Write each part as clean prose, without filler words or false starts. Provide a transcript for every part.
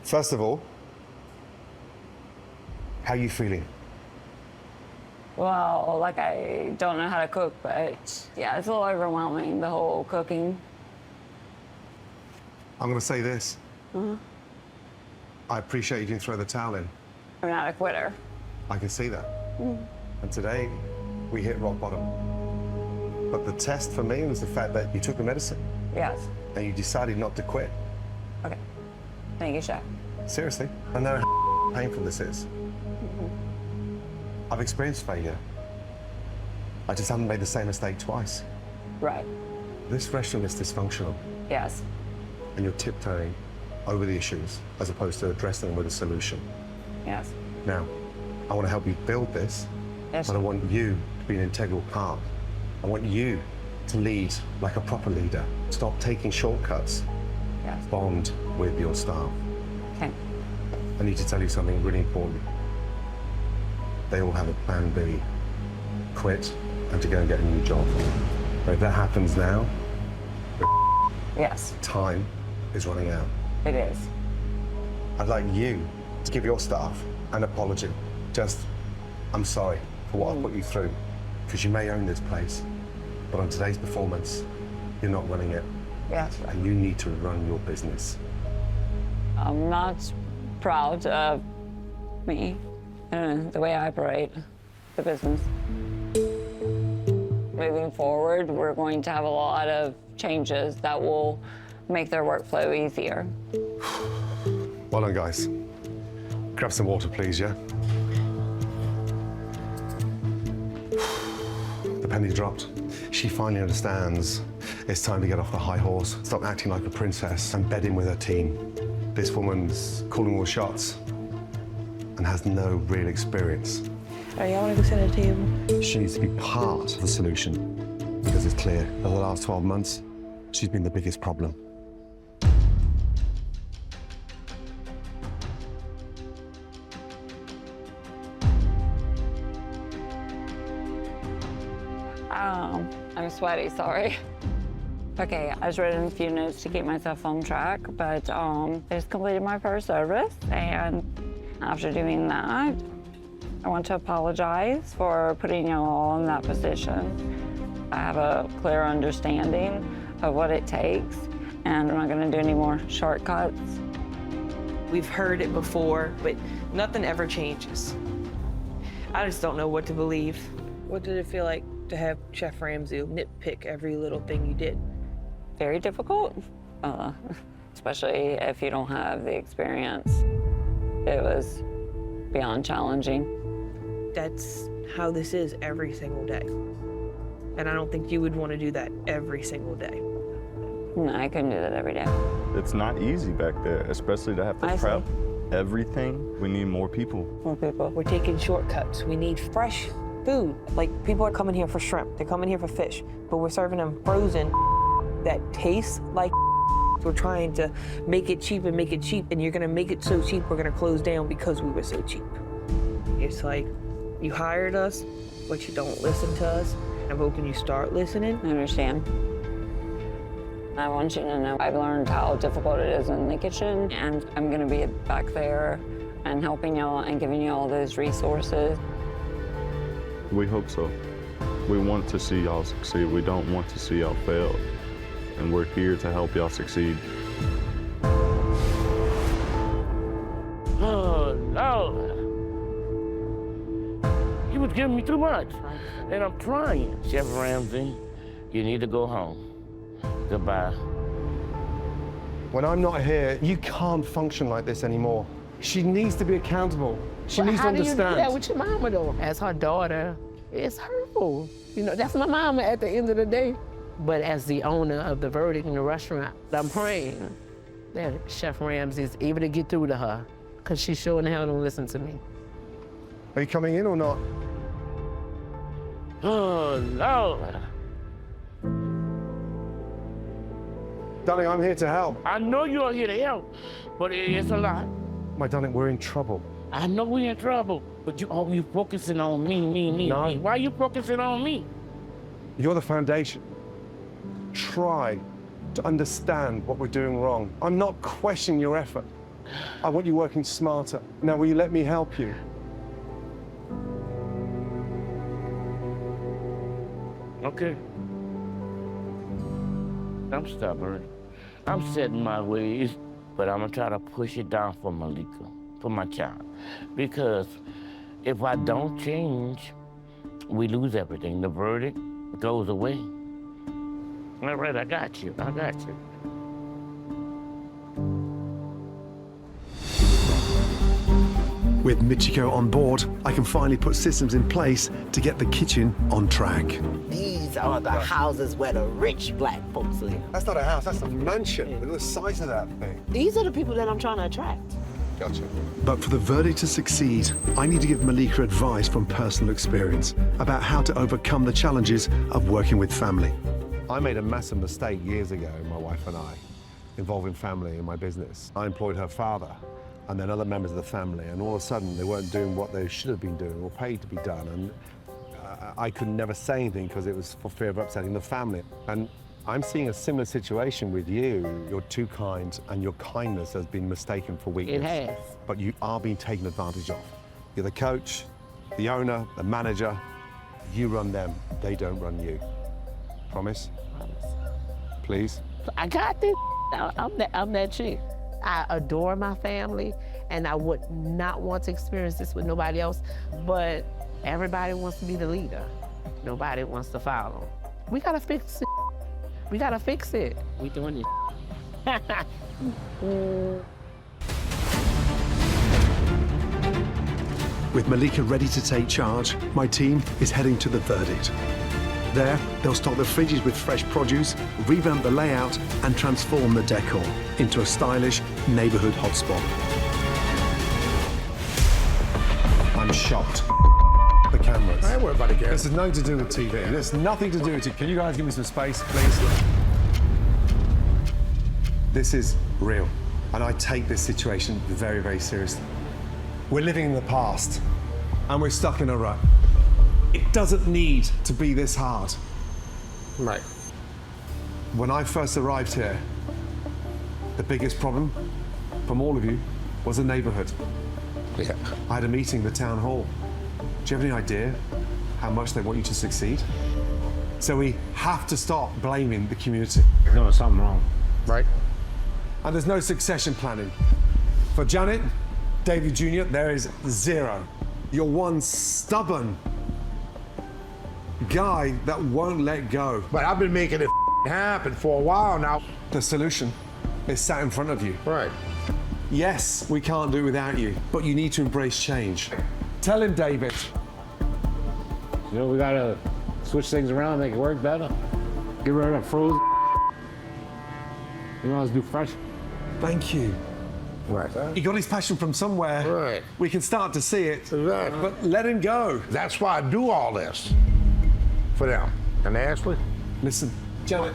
First of all, how are you feeling? Well, like I don't know how to cook, but yeah, it's a little overwhelming, the whole cooking. I'm going to say this. I appreciate you didn't throw the towel in. I'm not a quitter. I can see that. And today, we hit rock bottom. But the test for me was the fact that you took the medicine Yes. and you decided not to quit. Okay. Thank you, Chef. Seriously, I know how painful this is. I've experienced failure. I just haven't made the same mistake twice. Right. This restaurant is dysfunctional, Yes. and you're tiptoeing over the issues as opposed to addressing them with a solution. Yes. Now, I want to help you build this, Yes. but I want you to be an integral part. I want you to lead like a proper leader. Stop taking shortcuts. Yes. Bond with your staff. Okay. I need to tell you something really important. They all have a plan B. Quit and to go and get a new job. But if that happens now, Yes. time is running out. It is. I'd like you to give your staff an apology. Just, I'm sorry for what I put you through, because you may own this place, but on today's performance, you're not running it, Yes. and you need to run your business. I'm not proud of me and the way I operate the business. Moving forward, we're going to have a lot of changes that will make their workflow easier. Well done, guys. Grab some water, please, yeah? The penny dropped. She finally understands it's time to get off the high horse, stop acting like a princess, and bed in with her team. This woman's calling all the shots and has no real experience. Are y'all want to go sit at the table? She needs to be part of the solution, because it's clear over the last 12 months, she's been the biggest problem. I'm sweaty, sorry. Okay, I just written a few notes to keep myself on track, but I just completed my first service, and after doing that, I want to apologize for putting y'all in that position. I have a clear understanding of what it takes, and I'm not gonna do any more shortcuts. We've heard it before, but nothing ever changes. I just don't know what to believe. What did it feel like to have Chef Ramsay nitpick every little thing you did? Very difficult, especially if you don't have the experience. It was beyond challenging. That's how this is every single day. And I don't think you would want to do that every single day. No, I couldn't do that every day. It's not easy back there, especially to have to prep everything. We need more people. More people. We're taking shortcuts. We need fresh food. Like, people are coming here for shrimp, they're coming here for fish, but we're serving them frozen that tastes like. We're trying to make it cheap, and you're gonna make it so cheap, we're gonna close down because we were so cheap. It's like, you hired us, but you don't listen to us. I'm hoping you start listening. I understand. I want you to know I've learned how difficult it is in the kitchen, and I'm gonna be back there and helping y'all and giving you all those resources. We hope so. We want to see y'all succeed. We don't want to see y'all fail. And we're here to help y'all succeed. Oh, no. You was giving me too much. And I'm trying. Chef Ramsay, you need to go home. Goodbye. When I'm not here, you can't function like this anymore. She needs to be accountable. She needs to understand. How do you do that with your mama, though? As her daughter, it's hurtful. You know, that's my mama at the end of the day. But as the owner of the verdict in the restaurant, I'm praying that Chef Ramsay is able to get through to her, because she sure in hell don't listen to me. Are you coming in or not? Oh, Lord. Darling, I'm here to help. I know you're here to help, but it's a lot. My darling, we're in trouble. I know we're in trouble, but you always focusing on me. No. Why are you focusing on me? You're the foundation. Try to understand what we're doing wrong. I'm not questioning your effort. I want you working smarter. Now, will you let me help you? Okay. I'm stubborn. I'm set in my ways, but I'm gonna try to push it down for Malika, for my child. Because if I don't change, we lose everything. The verdict goes away. All right, I got you. I got you. With Michiko on board, I can finally put systems in place to get the kitchen on track. These are the houses where the rich black folks live. That's not a house, that's a mansion. Look at the size of that thing. These are the people that I'm trying to attract. Gotcha. But for the verdict to succeed, I need to give Malika advice from personal experience about how to overcome the challenges of working with family. I made a massive mistake years ago, my wife and I, involving family in my business. I employed her father and then other members of the family, and all of a sudden they weren't doing what they should have been doing or paid to be done. And I could never say anything because it was for fear of upsetting the family. And I'm seeing a similar situation with you. You're too kind, and your kindness has been mistaken for weakness. It has. But you are being taken advantage of. You're the coach, the owner, the manager. You run them, they don't run you. Promise? Promise. Please? I got this. I'm that chick. I adore my family, and I would not want to experience this with nobody else, but everybody wants to be the leader. Nobody wants to follow. We gotta fix it. We gotta fix it. We doing it. With Malika ready to take charge, my team is heading to the verdict. There, they'll stock the fridges with fresh produce, revamp the layout, and transform the decor into a stylish neighborhood hotspot. I'm shocked. The cameras. I ain't worried about the cameras. This has nothing to do with TV. There's nothing to do with it. Can you guys give me some space, please? This is real, and I take this situation very, very seriously. We're living in the past, and we're stuck in a rut. It doesn't need to be this hard. Right. When I first arrived here, the biggest problem from all of you was the neighborhood. Yeah. I had a meeting in the town hall. Do you have any idea how much they want you to succeed? So we have to stop blaming the community. You're doing something wrong. Right. And there's no succession planning. For Janet, David Jr., there is zero. You're one stubborn guy that won't let go. But I've been making it happen for a while now. The solution is sat in front of you. Right. Yes, we can't do it without you, but you need to embrace change. Tell him, David. You know, we gotta switch things around, make it work better. Get rid of frozen. You know, let's do fresh. Thank you. Right. He got his passion from somewhere. Right. We can start to see it. Exactly. But let him go. That's why I do all this for them. And Ashley? Listen, Janet,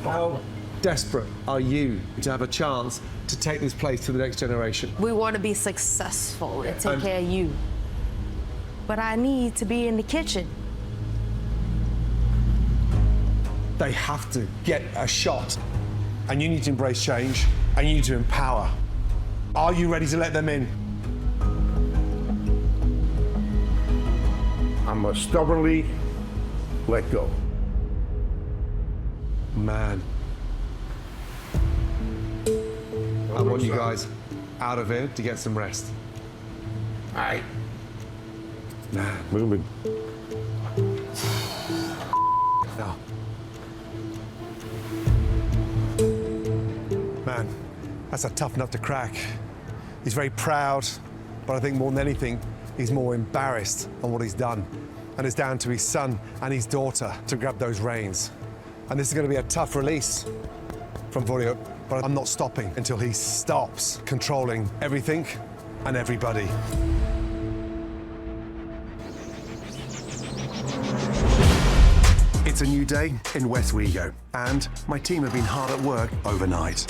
how desperate are you to have a chance to take this place to the next generation? We want to be successful and take And- care of you. But I need to be in the kitchen. They have to get a shot. And you need to embrace change, and you need to empower. Are you ready to let them in? I'm gonna stubbornly let go. Man. I want you guys out of here to get some rest. All right. Man. Moving. No. Man, that's a tough nut to crack. He's very proud, but I think more than anything, he's more embarrassed on what he's done. And it's down to his son and his daughter to grab those reins. And this is going to be a tough release from Voglio, but I'm not stopping until he stops controlling everything and everybody. It's a new day in West Wego, and my team have been hard at work overnight.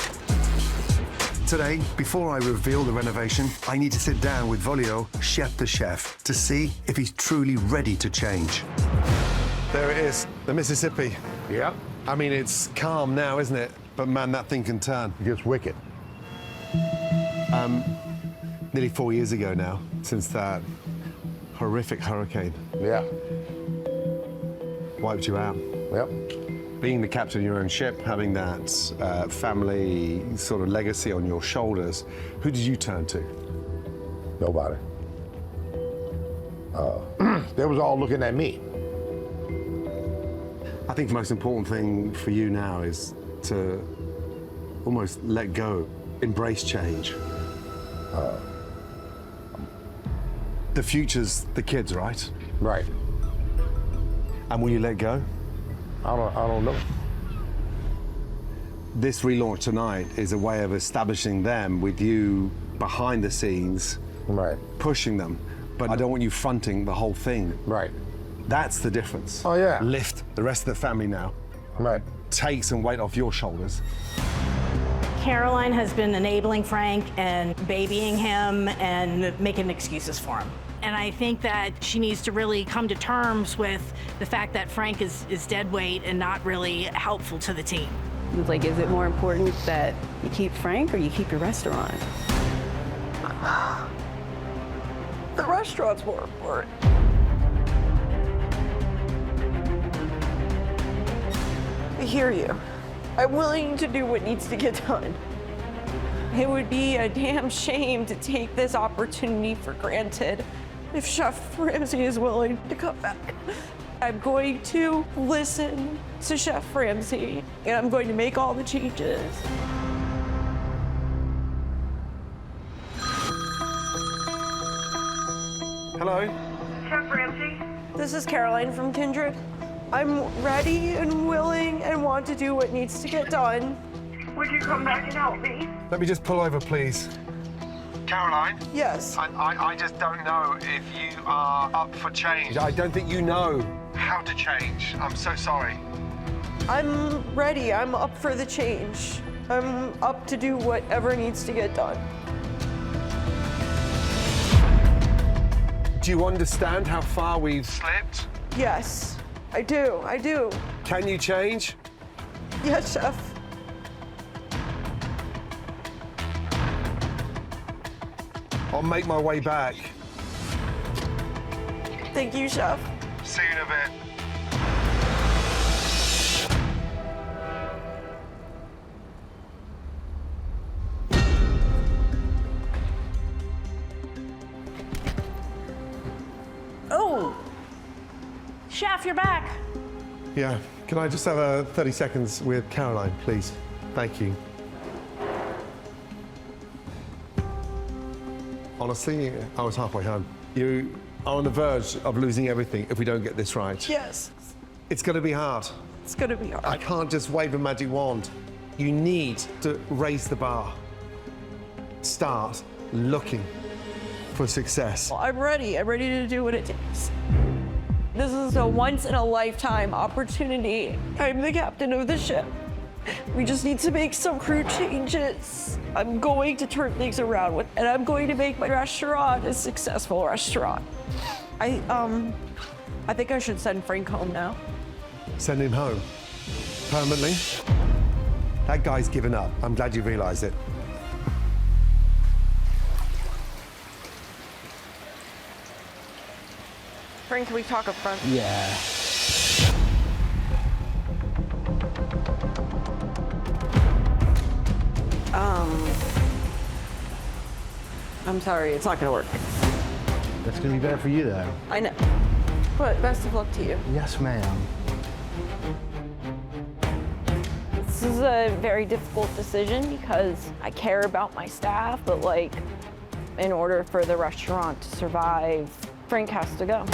Today, before I reveal the renovation, I need to sit down with Voglio, chef the chef, to see if he's truly ready to change. There it is, the Mississippi. Yep. I mean, it's calm now, isn't it? But man, that thing can turn. It gets wicked. Nearly 4 years ago now, since that horrific hurricane Yeah. wiped you out. Yep. Being the captain of your own ship, having that family sort of legacy on your shoulders, who did you turn to? Nobody. They was all looking at me. I think the most important thing for you now is to almost let go, embrace change. The future's the kids, right? Right. And will you let go? I don't know. This relaunch tonight is a way of establishing them with you behind the scenes, Right. pushing them. But I don't want you fronting the whole thing. Right. That's the difference. Oh, yeah. Lift the rest of the family now. Right. Take some weight off your shoulders. Caroline has been enabling Frank and babying him and making excuses for him. And I think that she needs to really come to terms with the fact that Frank is dead weight and not really helpful to the team. It's like, is it more important that you keep Frank or you keep your restaurant? The restaurant's more important. I hear you. I'm willing to do what needs to get done. It would be a damn shame to take this opportunity for granted if Chef Ramsay is willing to come back. I'm going to listen to Chef Ramsay, and I'm going to make all the changes. Hello? Chef Ramsay? This is Caroline from Kindred. I'm ready and willing and want to do what needs to get done. Would you come back and help me? Let me just pull over, please. Caroline? Yes. I just don't know if you are up for change. I don't think you know how to change. I'm so sorry. I'm ready. I'm up for the change. I'm up to do whatever needs to get done. Do you understand how far we've slipped? Yes, I do. I do. Can you change? Yes, Chef. I'll make my way back. Thank you, Chef. See you in a bit. Oh, Chef, you're back. Yeah, can I just have 30 seconds with Caroline, please? Thank you. Honestly, I was halfway home. You are on the verge of losing everything if we don't get this right. Yes. It's going to be hard. It's going to be hard. I can't just wave a magic wand. You need to raise the bar. Start looking for success. I'm ready. I'm ready to do what it takes. This is a once-in-a-lifetime opportunity. I'm the captain of the ship. We just need to make some crew changes. I'm going to turn things around and I'm going to make my restaurant a successful restaurant. I think I should send Frank home now. Send him home. Permanently? That guy's given up. I'm glad you realized it. Frank, can we talk up front? Yeah. I'm sorry, it's not gonna work. That's gonna be better for you, though. I know. But best of luck to you. Yes, ma'am. This is a very difficult decision because I care about my staff, but like, in order for the restaurant to survive, Frank has to go.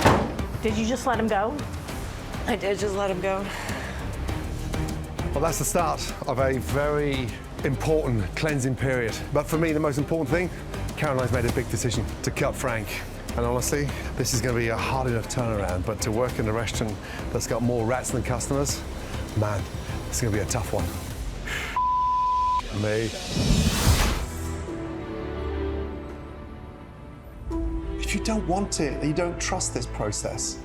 Did you just let him go? I did just let him go. Well, that's the start of a very important cleansing period. But for me, the most important thing, Caroline's made a big decision to cut Frank. And honestly, this is going to be a hard enough turnaround, but to work in a restaurant that's got more rats than customers, man, it's going to be a tough one. Me. If you don't want it, and you don't trust this process,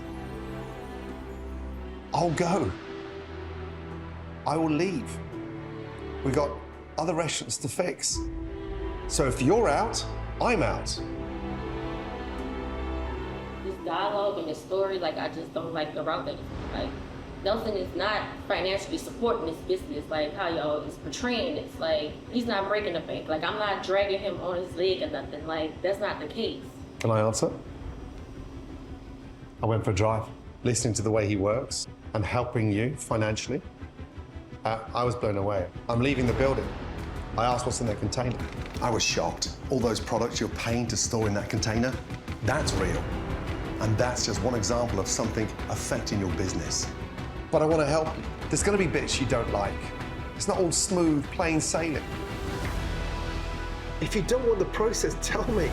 I'll go. I will leave. We've got other restaurants to fix. So if you're out, I'm out. This dialogue and this story, like, I just don't like the route that, like, Nelson is not financially supporting this business, like how y'all is portraying it. It's like, he's not breaking the bank. Like, I'm not dragging him on his leg or nothing. Like, that's not the case. Can I answer? I went for a drive, listening to the way he works and helping you financially. I was blown away. I'm leaving the building. I asked what's in that container. I was shocked. All those products you're paying to store in that container, that's real. And that's just one example of something affecting your business. But I want to help you. There's going to be bits you don't like. It's not all smooth, plain sailing. If you don't want the process, tell me.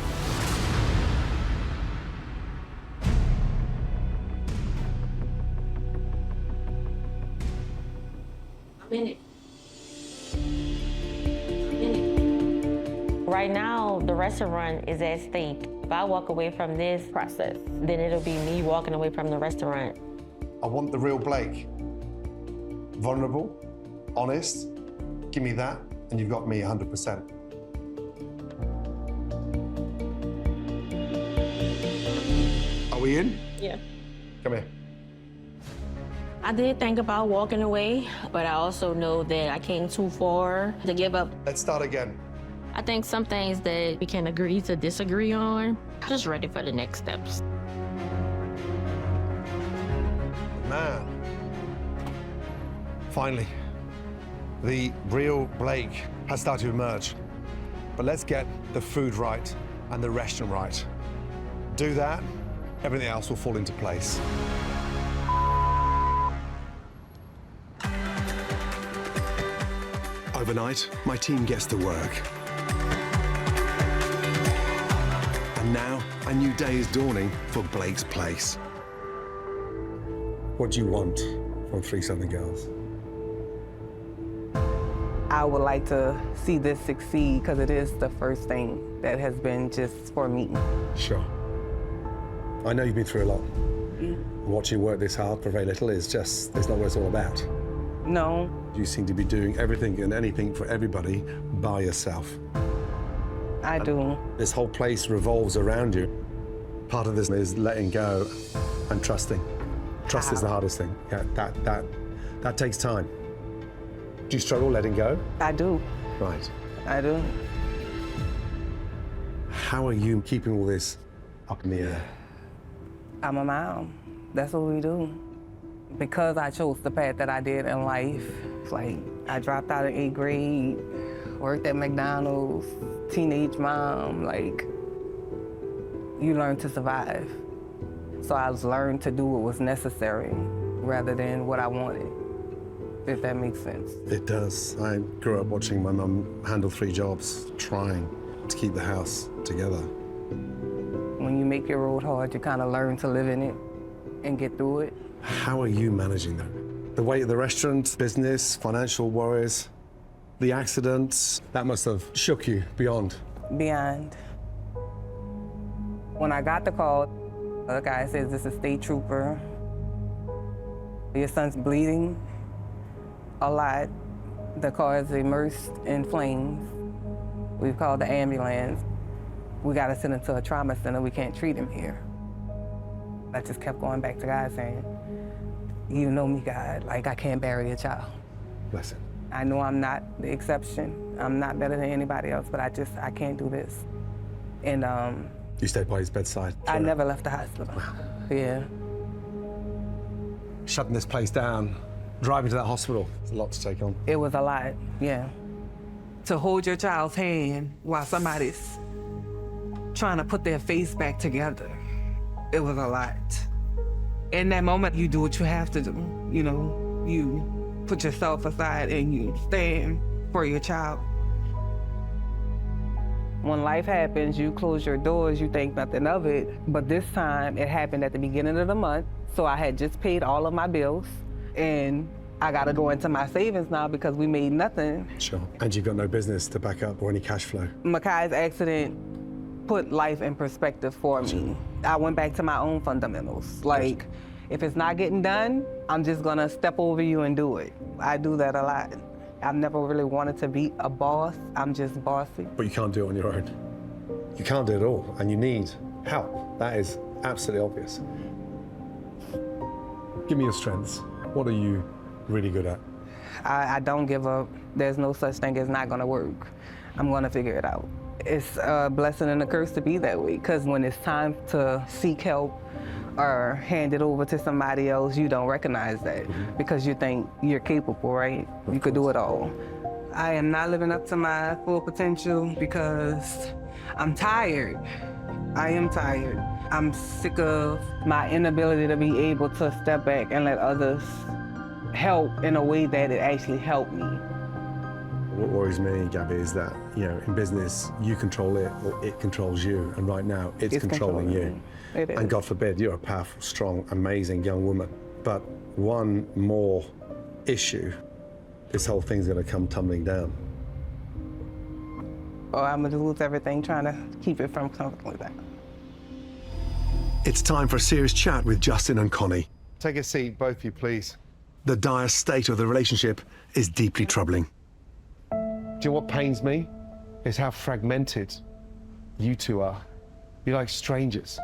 I'm in it. Right now, the restaurant is at stake. If I walk away from this process, then it'll be me walking away from the restaurant. I want the real Blake. Vulnerable, honest, give me that, and you've got me 100%. Are we in? Yeah. Come here. I did think about walking away, but I also know that I came too far to give up. Let's start again. I think some things that we can agree to disagree on. I'm just ready for the next steps. Man. Finally, the real Blake has started to emerge. But let's get the food right and the restaurant right. Do that, everything else will fall into place. Overnight, my team gets to work. And now, a new day is dawning for Blake's Place. What do you want from Three Southern Girls? I would like to see this succeed because it is the first thing that has been just for me. Sure. I know you've been through a lot. Yeah. Watching you work this hard for very little is just, it's not what it's all about. No. You seem to be doing everything and anything for everybody by yourself. I do. This whole place revolves around you. Part of this is letting go and trusting. Trust is the hardest thing. Yeah, that takes time. Do you struggle letting go? I do. Right. I do. How are you keeping all this up in the air? I'm a mom. That's what we do. Because I chose the path that I did in life, it's like I dropped out of 8th grade, worked at McDonald's, teenage mom, like, you learn to survive. So I learned to do what was necessary rather than what I wanted, if that makes sense. It does. I grew up watching my mum handle 3 jobs, trying to keep the house together. When you make your road hard, you kind of learn to live in it and get through it. How are you managing that? The weight of the restaurant, business, financial worries, the accidents, that must have shook you beyond. Beyond. When I got the call, the guy says, this is state trooper. Your son's bleeding a lot. The car is immersed in flames. We've called the ambulance. We got to send him to a trauma center. We can't treat him here. I just kept going back to God saying, you know me, God, like I can't bury a child. Bless him. I know I'm not the exception. I'm not better than anybody else, but I can't do this. And you stayed by his bedside? I never left the hospital. Yeah. Shutting this place down, driving to that hospital, it's a lot to take on. It was a lot, yeah. To hold your child's hand while somebody's trying to put their face back together, it was a lot. In that moment, you do what you have to do. You know, you put yourself aside and you stand for your child. When life happens, you close your doors, you think nothing of it. But this time, it happened at the beginning of the month. So I had just paid all of my bills, and I gotta go into my savings now because we made nothing. Sure. And you've got no business to back up or any cash flow. Makai's accident put life in perspective for me. I went back to my own fundamentals. Like, if it's not getting done, I'm just gonna step over you and do it. I do that a lot. I've never really wanted to be a boss. I'm just bossy. But you can't do it on your own. You can't do it all, and you need help. That is absolutely obvious. Give me your strengths. What are you really good at? I don't give up. There's no such thing as not gonna work. I'm gonna figure it out. It's a blessing and a curse to be that way, because when it's time to seek help or hand it over to somebody else, you don't recognize that because you think you're capable, right? You could do it all. I am not living up to my full potential because I'm tired. I am tired. I'm sick of my inability to be able to step back and let others help in a way that it actually helped me. What worries me, Gabby, is that, in business, you control it or it controls you. And right now, it's controlling you. It is. And God forbid, you're a powerful, strong, amazing young woman. But one more issue, this whole thing's gonna come tumbling down. Or I'm gonna lose everything trying to keep it from something like that. It's time for a serious chat with Justin and Connie. Take a seat, both of you, please. The dire state of the relationship is deeply troubling. Do you know what pains me? Is how fragmented you two are. You're like strangers.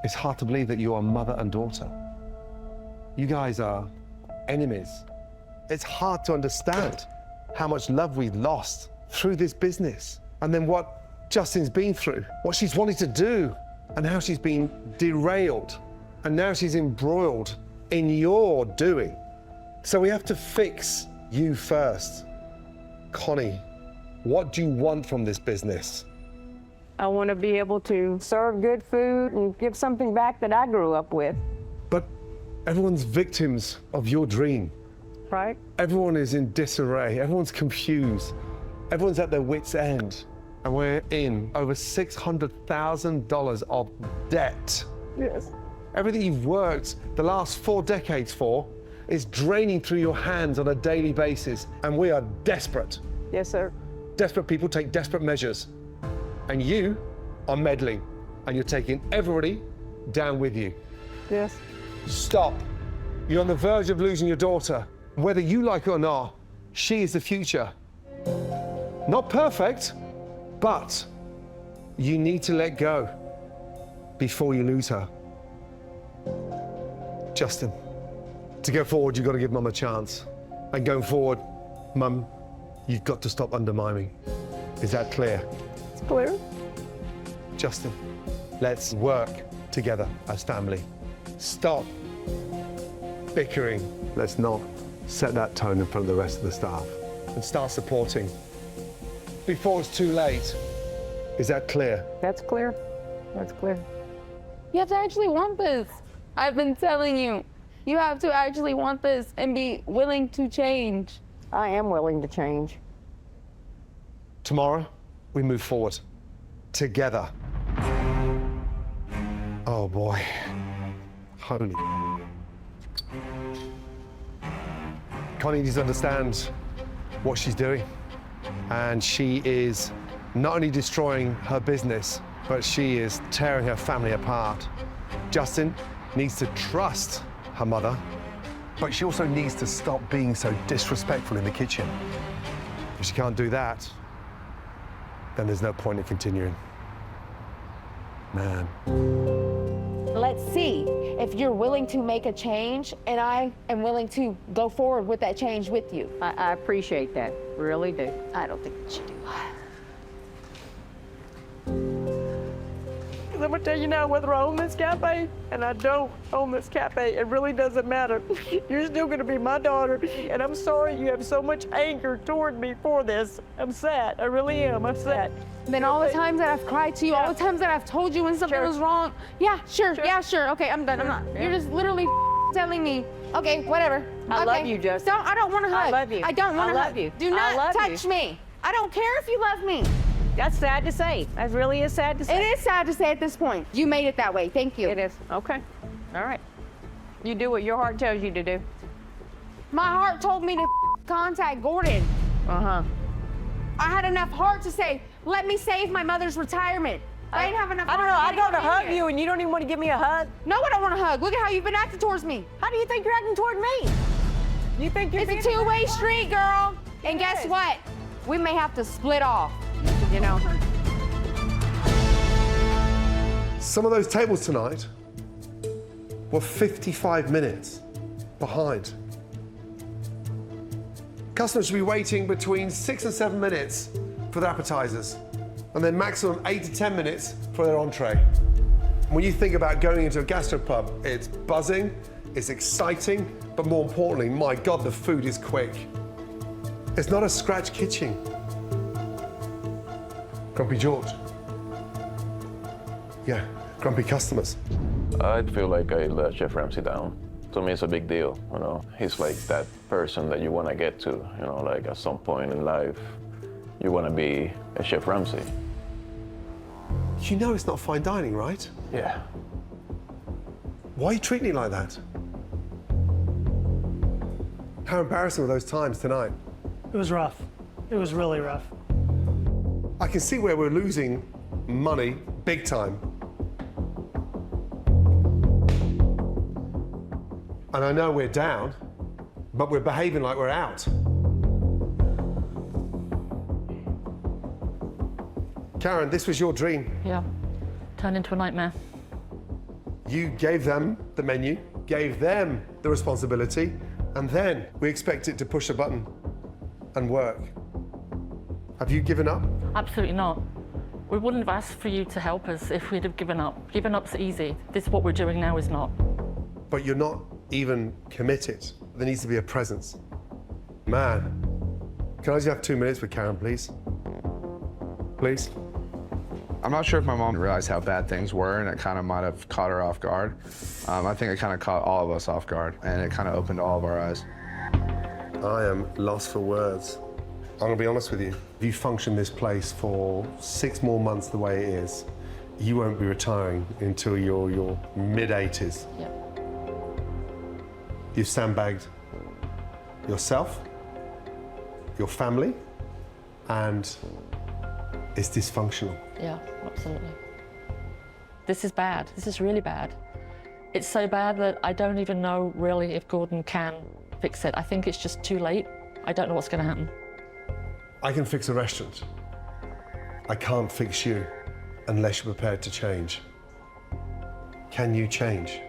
It's hard to believe that you are mother and daughter. You guys are enemies. It's hard to understand how much love we've lost through this business. And then what Justin's been through, what she's wanted to do, and how she's been derailed. And now she's embroiled in your doing. So we have to fix you first. Connie, what do you want from this business? I want to be able to serve good food and give something back that I grew up with. But everyone's victims of your dream. Right? Everyone is in disarray. Everyone's confused. Everyone's at their wits' end. And we're in over $600,000 of debt. Yes. Everything you've worked the last 4 decades for is draining through your hands on a daily basis. And we are desperate. Yes, sir. Desperate people take desperate measures. And you are meddling. And you're taking everybody down with you. Yes. Stop. You're on the verge of losing your daughter. Whether you like it or not, she is the future. Not perfect, but you need to let go before you lose her. Justin, to go forward, you've got to give Mum a chance. And going forward, Mum, you've got to stop undermining. Is that clear? It's clear. Justin, let's work together as family. Stop bickering. Let's not set that tone in front of the rest of the staff and start supporting before it's too late. Is that clear? That's clear. That's clear. You have to actually want this. I've been telling you. You have to actually want this and be willing to change. I am willing to change. Tomorrow, we move forward together. Oh boy. Holy. Connie needs to understand what she's doing. And she is not only destroying her business, but she is tearing her family apart. Justin needs to trust her mother, but she also needs to stop being so disrespectful in the kitchen. If she can't do that, then there's no point in continuing. Man. Let's see if you're willing to make a change, and I am willing to go forward with that change with you. I appreciate that, really do. I don't think that you do. Because I'm going to tell you now, whether I own this cafe and I don't own this cafe, it really doesn't matter. You're still going to be my daughter, and I'm sorry you have so much anger toward me for this. I'm sad. I really am. I'm sad. Then all the times that I've cried to you, all the times that I've told you when something was wrong, yeah, sure. Okay, I'm done. I'm not. You're just literally telling me, okay, whatever. I love you, Justin. I don't want to hug. I love you. I don't want to hug. love you. Do not touch me. I don't care if you love me. That's sad to say. That really is sad to say. It is sad to say at this point. You made it that way. Thank you. It is. Okay. All right. You do what your heart tells you to do. My heart told me to contact Gordon. Uh-huh. I had enough heart to say, let me save my mother's retirement. I didn't have enough heart. I don't know. I go to hug you and you don't even want to give me a hug. No, I don't want to hug. Look at how you've been acting towards me. How do you think you're acting toward me? You think you're It's a two-way street, girl. And guess what? We may have to split off, you know? Some of those tables tonight were 55 minutes behind. Customers should be waiting between 6 and 7 minutes for their appetizers, and then maximum 8 to 10 minutes for their entree. When you think about going into a gastropub, it's buzzing, it's exciting, but more importantly, my God, the food is quick. It's not a scratch kitchen. Grumpy George. Yeah, grumpy customers. I feel like I let Chef Ramsay down. To me, it's a big deal, you know. He's like that person that you want to get to, you know, like at some point in life, you want to be a Chef Ramsay. You know it's not fine dining, right? Yeah. Why are you treating it like that? How embarrassing were those times tonight? It was rough. It was really rough. I can see where we're losing money big time. And I know we're down, but we're behaving like we're out. Karen, this was your dream. Yeah, turned into a nightmare. You gave them the menu, gave them the responsibility, and then we expect it to push a button and work. Have you given up? Absolutely not. We wouldn't have asked for you to help us if we'd have given up. Giving up's easy. This, what we're doing now, is not. But you're not even committed. There needs to be a presence. Man, can I just have 2 minutes with Karen, please? Please? I'm not sure if my mom realized how bad things were, and it kind of might have caught her off guard. I think it kind of caught all of us off guard, and it kind of opened all of our eyes. I am lost for words. I'm gonna be honest with you. If you function this place for 6 more months the way it is, you won't be retiring until your mid-80s. Yep. You've sandbagged yourself, your family, and it's dysfunctional. Yeah, absolutely. This is bad. This is really bad. It's so bad that I don't even know really if Gordon can fix it. I think it's just too late. I don't know what's going to happen. I can fix a restaurant. I can't fix you unless you're prepared to change. Can you change?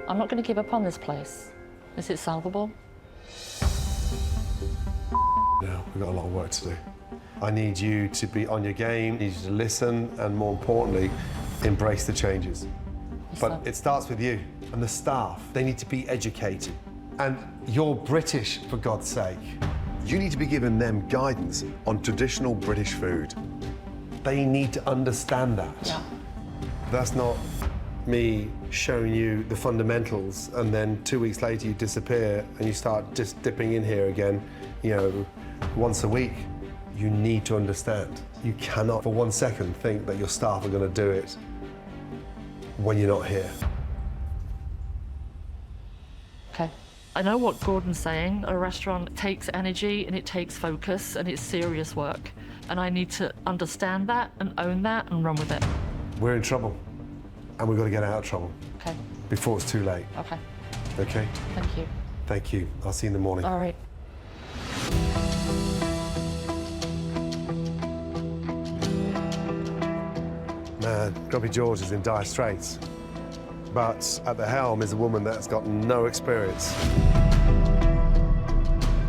I'm not going to give up on this place. Is it solvable? No, we've got a lot of work to do. I need you to be on your game, I need you to listen, and more importantly, embrace the changes. But it starts with you and the staff. They need to be educated. And you're British, for God's sake. You need to be giving them guidance on traditional British food. They need to understand that. Yeah. That's not me showing you the fundamentals and then 2 weeks later you disappear and you start just dipping in here again, you know, once a week. You need to understand. You cannot for 1 second think that your staff are going to do it when you're not here. Okay. I know what Gordon's saying. A restaurant takes energy and it takes focus and it's serious work. And I need to understand that and own that and run with it. We're in trouble and we've got to get out of trouble. Okay. Before it's too late. Okay. Okay? Thank you. Thank you. I'll see you in the morning. All right. Man, Grumpy George is in dire straits. But at the helm is a woman that's got no experience.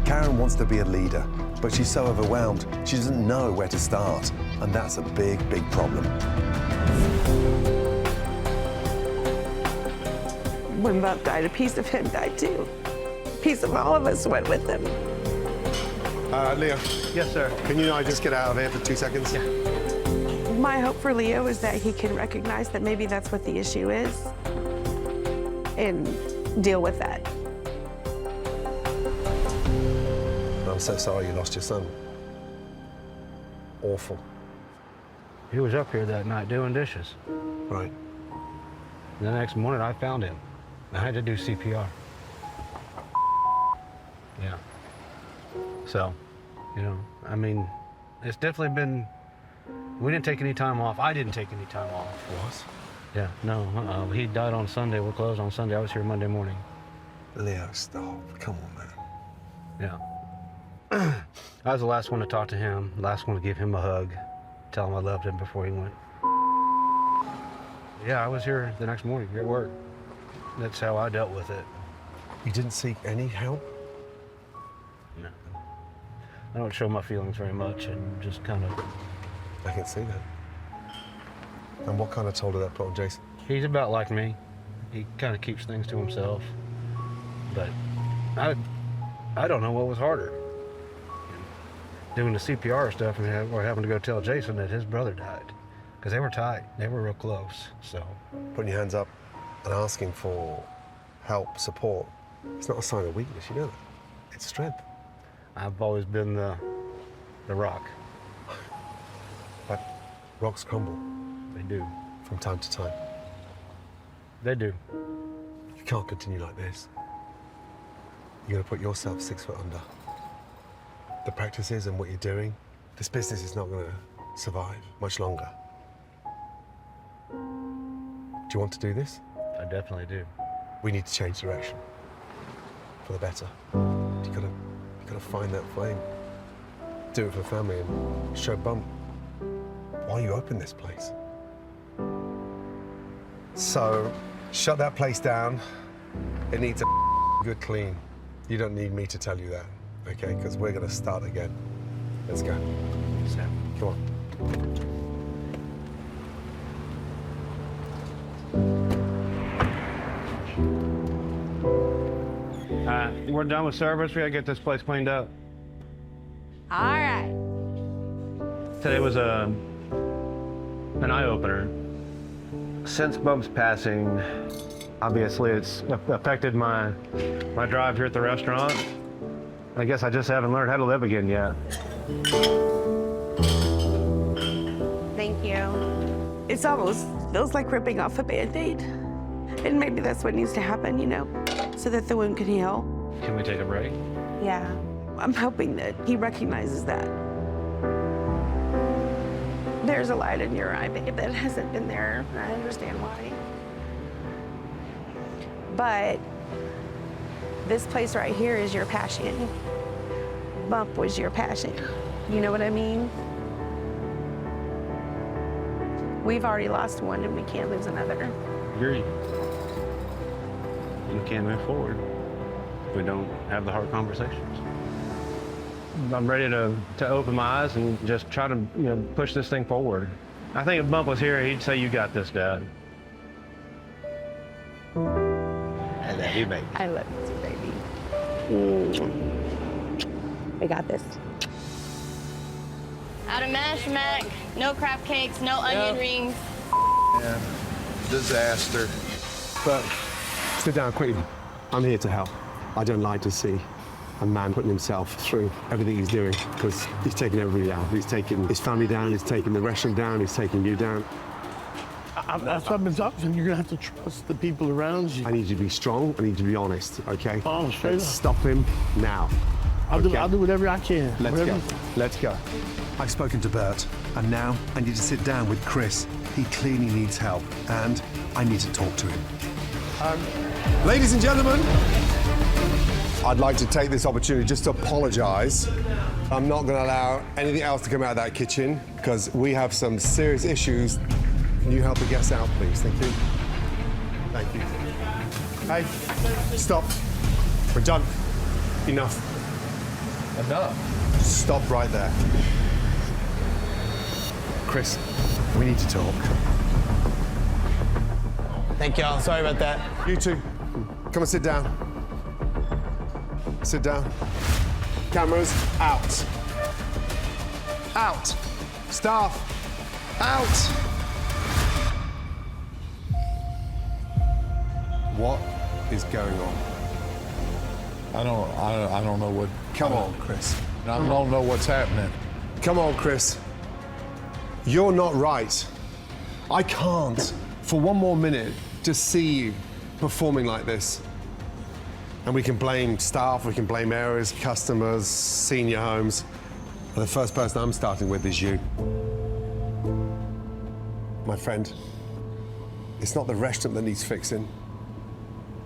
Karen wants to be a leader, but she's so overwhelmed, she doesn't know where to start. And that's a big, big problem. When Bob died, a piece of him died too. A piece of all of us went with him. Leo. Yes, sir. Can you and I just get out of here for 2 seconds? Yeah. My hope for Leo is that he can recognize that maybe that's what the issue is and deal with that. I'm so sorry you lost your son. Awful. He was up here that night doing dishes. Right. The next morning, I found him. I had to do CPR. Yeah. So, you know, I mean, it's definitely been, we didn't take any time off. I didn't take any time off. What? Yeah, no, he died on Sunday. We're closed on Sunday. I was here Monday morning. Leo, stop. Come on, man. Yeah. I was the last one to talk to him, last one to give him a hug, tell him I loved him before he went. Yeah, I was here the next morning at work. That's how I dealt with it. You didn't seek any help? No. I don't show my feelings very much and just kind of... I can see that. And what kind of told her that put on Jason? He's about like me. He kind of keeps things to himself. But I don't know what was harder. Doing the CPR stuff or having to go tell Jason that his brother died. Because they were tight. They were real close, so. Putting your hands up and asking for help, support, it's not a sign of weakness, you know that. It's strength. I've always been the rock. But rocks crumble. They do. From time to time. They do. You can't continue like this. You're gonna put yourself 6 foot under. The practices and what you're doing, this business is not gonna survive much longer. Do you want to do this? I definitely do. We need to change direction for the better. You gotta find that flame. Do it for family and show Bump why you opened this place. So, shut that place down. It needs a good clean. You don't need me to tell you that, okay? Because we're gonna start again. Let's go. Sam, come on. We're done with service. We gotta get this place cleaned up. All right. Today was an eye-opener. Since Bump's passing, obviously it's affected my drive here at the restaurant. I guess I just haven't learned how to live again yet. Thank you. It's almost feels like ripping off a Band-Aid. And maybe that's what needs to happen, you know, so that the wound can heal. Can we take a break? Yeah. I'm hoping that he recognizes that. There's a light in your eye, babe, that hasn't been there. I understand why. But this place right here is your passion. Bump was your passion. You know what I mean? We've already lost one and we can't lose another. Agreed. We can't move forward if we don't have the hard conversations. I'm ready to open my eyes and just try to push this thing forward. I think if Bump was here, he'd say, "You got this, Dad." I love you, baby. I love you too, baby. We got this. Out of mash, mac, no crab cakes, no onion rings. Yeah. Disaster. But sit down quickly. I'm here to help. I don't like to see a man putting himself through everything he's doing because he's taking everybody down. He's taking his family down, he's taking the restaurant down, he's taking you down. That's what I've been talking to you. You're gonna have to trust the people around you. I need you to be strong, I need you to be honest, okay? Oh, straight up. Stop him now. I'll do whatever I can. Let's go. I've spoken to Bert, and now I need to sit down with Chris. He clearly needs help, and I need to talk to him. Ladies and gentlemen, I'd like to take this opportunity just to apologize. I'm not going to allow anything else to come out of that kitchen because we have some serious issues. Can you help the guests out, please? Thank you. Thank you. Hey, stop. We're done. Enough. Enough? Stop right there. Chris, we need to talk. Thank y'all. Sorry about that. You two, come and sit down. Sit down. Cameras out. Out. Staff out. What is going on? I don't know what. Come on, Chris. I don't know what's happening. Come on, Chris. You're not right. I can't, for one more minute, just see you performing like this. And we can blame staff, we can blame areas, customers, senior homes. But the first person I'm starting with is you. My friend, it's not the restaurant that needs fixing.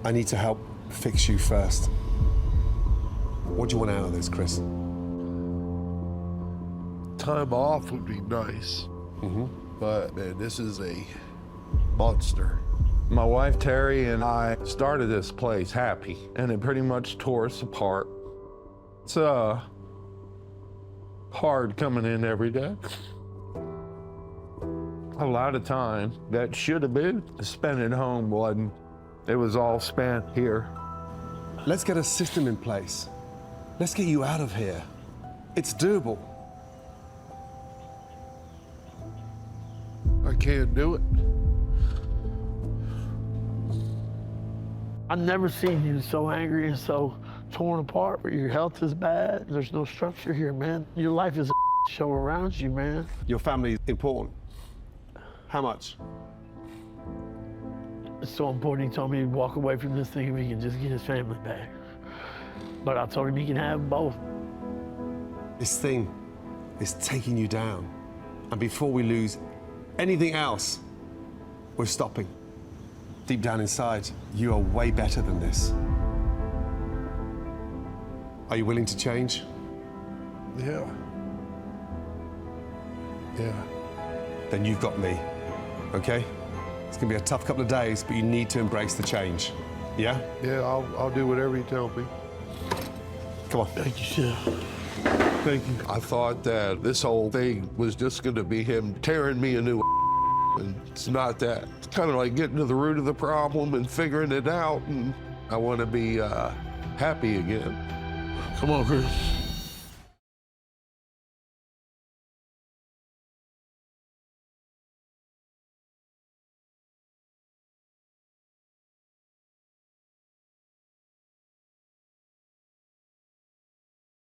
I need to help fix you first. What do you want out of this, Chris? Time off would be nice. But man, this is a monster. My wife Terry and I started this place happy, and it pretty much tore us apart. It's hard coming in every day. A lot of time that should have been spent at home wasn't. It was all spent here. Let's get a system in place. Let's get you out of here. It's doable. I can't do it. I've never seen you so angry and so torn apart, where your health is bad. There's no structure here, man. Your life is a show around you, man. Your family is important. How much? It's so important. He told me he'd walk away from this thing if he can just get his family back. But I told him he can have both. This thing is taking you down. And before we lose anything else, we're stopping. Deep down inside, you are way better than this. Are you willing to change? Yeah. Yeah. Then you've got me, okay? It's gonna be a tough couple of days, but you need to embrace the change. Yeah? Yeah, I'll do whatever you tell me. Come on. Thank you, Chef. Thank you. I thought that this whole thing was just gonna be him tearing me a new and it's not that. It's kind of like getting to the root of the problem and figuring it out, and I want to be happy again. Come on, Chris.